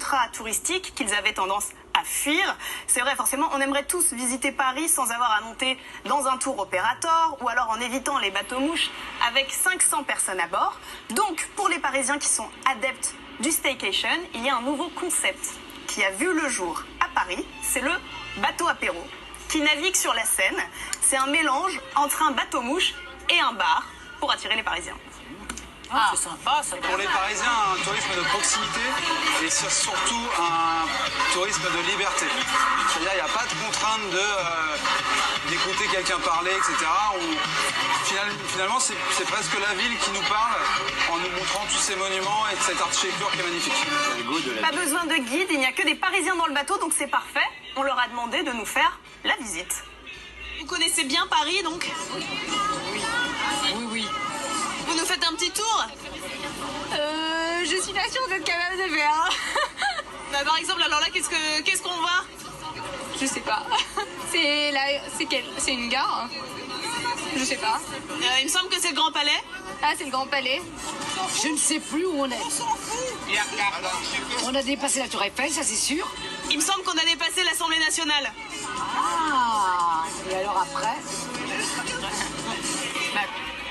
ultra touristique qu'ils avaient tendance à fuir. C'est vrai, forcément, on aimerait tous visiter Paris sans avoir à monter dans un tour opérateur ou alors en évitant les bateaux-mouches avec 500 personnes à bord. Donc, pour les Parisiens qui sont adeptes du staycation, il y a un nouveau concept qui a vu le jour à Paris, c'est le bateau apéro qui navigue sur la Seine. C'est un mélange entre un bateau-mouche et un bar pour attirer les Parisiens. Ah, c'est sympa ça. Pour les Parisiens, un tourisme de proximité et surtout un tourisme de liberté. C'est-à-dire qu'il n'y a pas de contrainte d'écouter quelqu'un parler, etc. Finalement, c'est presque la ville qui nous parle en nous montrant tous ces monuments et cette architecture qui est magnifique. Pas besoin de guide, il n'y a que des Parisiens dans le bateau, donc c'est parfait. On leur a demandé de nous faire la visite. Vous connaissez bien Paris, donc? Oui. Vous nous faites un petit tour? Je suis pas sûre d'être capable de faire. Bah, par exemple, alors là, qu'est-ce qu'on voit? Je sais pas. C'est une gare? Je sais pas. Il me semble que c'est le Grand Palais. Ah, c'est le Grand Palais. Je ne sais plus où on est. On a dépassé la Tour Eiffel, ça c'est sûr. Il me semble qu'on a dépassé l'Assemblée nationale. Ah, et alors après?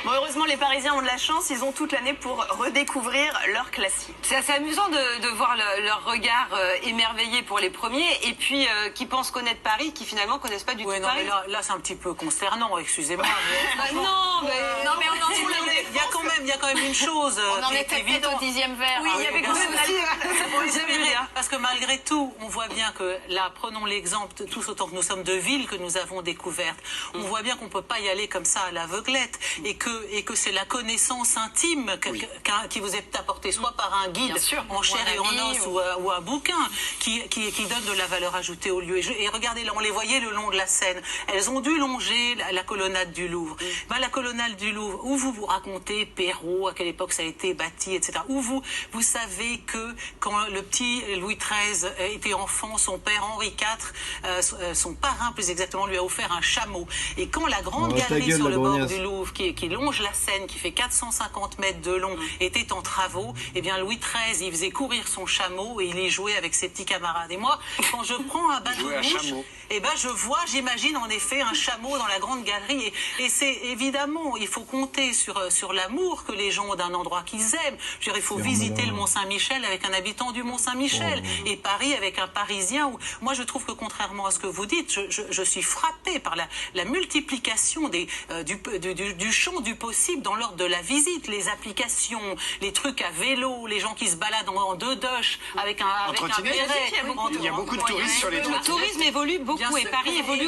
Bon, heureusement, les Parisiens ont de la chance, ils ont toute l'année pour redécouvrir leurs classiques. C'est assez amusant de voir leur regard émerveillé pour les premiers et puis qui pensent connaître Paris, qui finalement connaissent pas du tout non, Paris. mais là c'est un petit peu consternant, excusez-moi. Non, mais on en est Il y a quand même une chose On en qui est était peut-être évidente. au 10e verre. Oui, il y avait quand même Vous avez raison, parce que malgré tout, on voit bien que là, prenons l'exemple, tous autant que nous sommes de villes que nous avons découvertes, on voit bien qu'on ne peut pas y aller comme ça à l'aveuglette et que c'est la connaissance intime qui vous est apportée soit par un guide en chair et en os ou un bouquin qui donne de la valeur ajoutée au lieu. Et regardez, là, on les voyait le long de la Seine. Elles ont dû longer la colonnade du Louvre. La colonnade du Louvre, où vous racontez Perrault, à quelle époque ça a été bâti, etc. Où vous savez que quand le petit Louis XIII était enfant, son père Henri IV, son parrain plus exactement, lui a offert un chameau. Et quand la grande galerie sur le bord du Louvre, qui longe la Seine, qui fait 450 mètres de long, était en travaux, eh bien Louis XIII, il faisait courir son chameau et il y jouait avec ses petits camarades. Et moi, quand je prends un bateau-mouche, eh ben j'imagine en effet un chameau dans la grande galerie. Et c'est évidemment, il faut compter sur l'amour que les gens ont d'un endroit qu'ils aiment. Je veux dire, il faut visiter le Mont-Saint-Michel avec un habitant du Mont-Saint-Michel et Paris avec un Parisien. Moi, je trouve que contrairement à ce que vous dites, je suis frappée par la multiplication du champ du possible dans l'ordre de la visite, les applications, les trucs à vélo, les gens qui se baladent en deux doches avec un béret. Il y a beaucoup de touristes sur les Le tourisme évolue beaucoup et Paris évolue